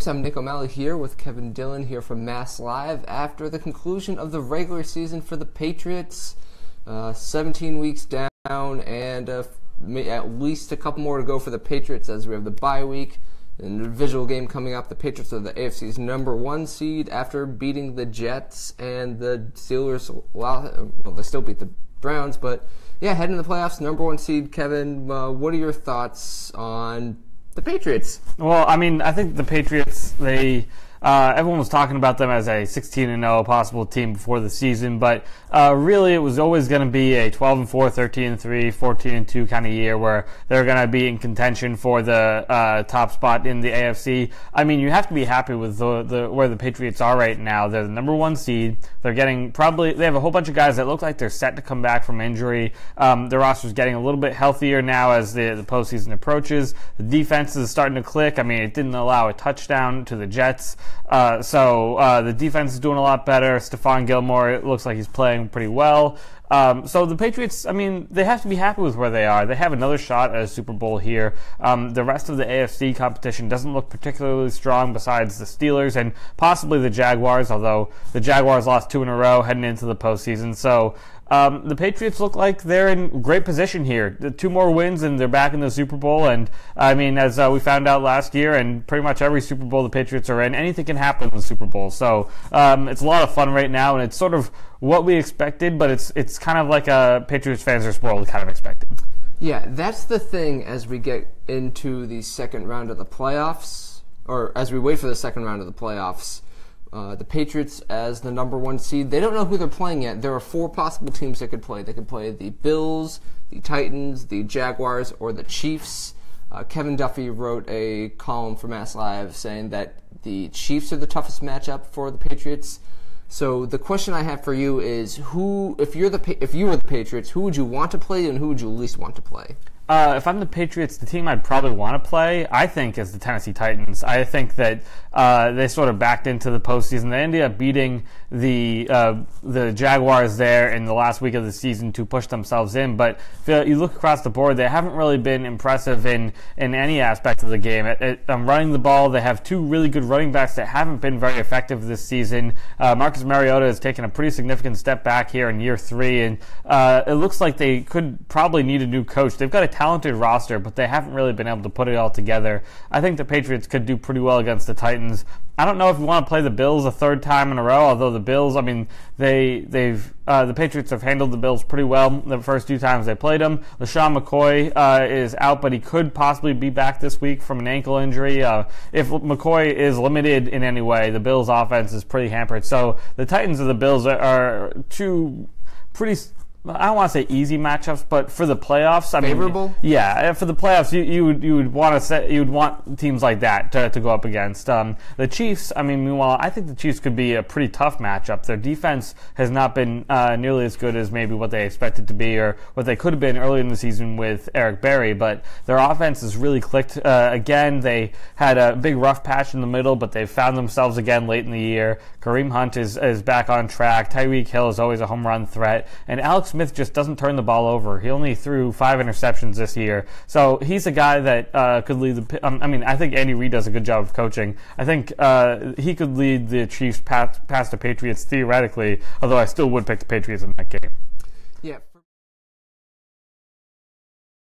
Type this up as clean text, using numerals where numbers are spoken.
I'm Nick O'Malley here with Kevin Dillon here from MassLive after the conclusion of the regular season for the Patriots. 17 weeks down and at least a couple more to go for the Patriots as we have the bye week. In the divisional game coming up, the Patriots are the AFC's #1 seed after beating the Jets and the Steelers. Well, they still beat the Browns, but yeah, heading to the playoffs, #1 seed. Kevin, what are your thoughts on the Patriots? Well, I mean, I think the Patriots, everyone was talking about them as a 16-0 possible team before the season, but really it was always going to be a 12-4, 13-3, 14-2 kind of year where they're going to be in contention for the top spot in the AFC. I mean, you have to be happy with where the Patriots are right now. They're the #1 seed. They're getting they have a whole bunch of guys that look like they're set to come back from injury. Their roster's getting a little bit healthier now as the postseason approaches. The defense is starting to click. I mean, it didn't allow a touchdown to the Jets. So the defense is doing a lot better. Stephon Gilmore, it looks like he's playing pretty well. So the Patriots, I mean, they have to be happy with where they are. They have another shot at a Super Bowl here. The rest of the AFC competition doesn't look particularly strong besides the Steelers and possibly the Jaguars, although the Jaguars lost 2 in a row heading into the postseason. So the Patriots look like they're in great position here. 2 more wins and they're back in the Super Bowl. And I mean, as we found out last year, and pretty much every Super Bowl the Patriots are in, anything can happen in the Super Bowl. So it's a lot of fun right now, and it's sort of what we expected, but it's kind of like Patriots fans are spoiled kind of expected. Yeah, that's the thing as we get into the second round of the playoffs, or as we wait for the second round of the playoffs. The Patriots as the #1 seed, they don't know who they're playing yet. There are 4 possible teams they could play. They could play the Bills, the Titans, the Jaguars, or the Chiefs. Kevin Duffy wrote a column for MassLive saying that the Chiefs are the toughest matchup for the Patriots. So the question I have for you is, if you were the Patriots, who would you want to play and who would you least want to play? If I'm the Patriots, the team I'd probably want to play, I think, is the Tennessee Titans. I think that they sort of backed into the postseason. They ended up beating the Jaguars there in the last week of the season to push themselves in. But if you look across the board, they haven't really been impressive in any aspect of the game. Running the ball, they have 2 really good running backs that haven't been very effective this season. Marcus Mariota has taken a pretty significant step back here in year 3, and it looks like they could probably need a new coach. They've got a talented roster, but they haven't really been able to put it all together. I think the Patriots could do pretty well against the Titans. I don't know if you want to play the Bills a 3rd time in a row, although the Bills, I mean, the Patriots have handled the Bills pretty well the first 2 times they played them. LaShawn McCoy is out, but he could possibly be back this week from an ankle injury. If McCoy is limited in any way, the Bills' offense is pretty hampered. So the Titans and the Bills are 2 pretty, I don't want to say easy matchups, but for the playoffs, I mean, favorable. Yeah, for the playoffs, you would want teams like that to go up against. The Chiefs, I mean, meanwhile, I think the Chiefs could be a pretty tough matchup. Their defense has not been nearly as good as maybe what they expected to be or what they could have been early in the season with Eric Berry, but their offense has really clicked again. They had a big rough patch in the middle, but they've found themselves again late in the year. Kareem Hunt is back on track. Tyreek Hill is always a home run threat, and Alex Smith just doesn't turn the ball over. He only threw 5 interceptions this year. So he's a guy that could lead I think Andy Reid does a good job of coaching. I think he could lead the Chiefs past the Patriots theoretically, although I still would pick the Patriots in that game. Yeah.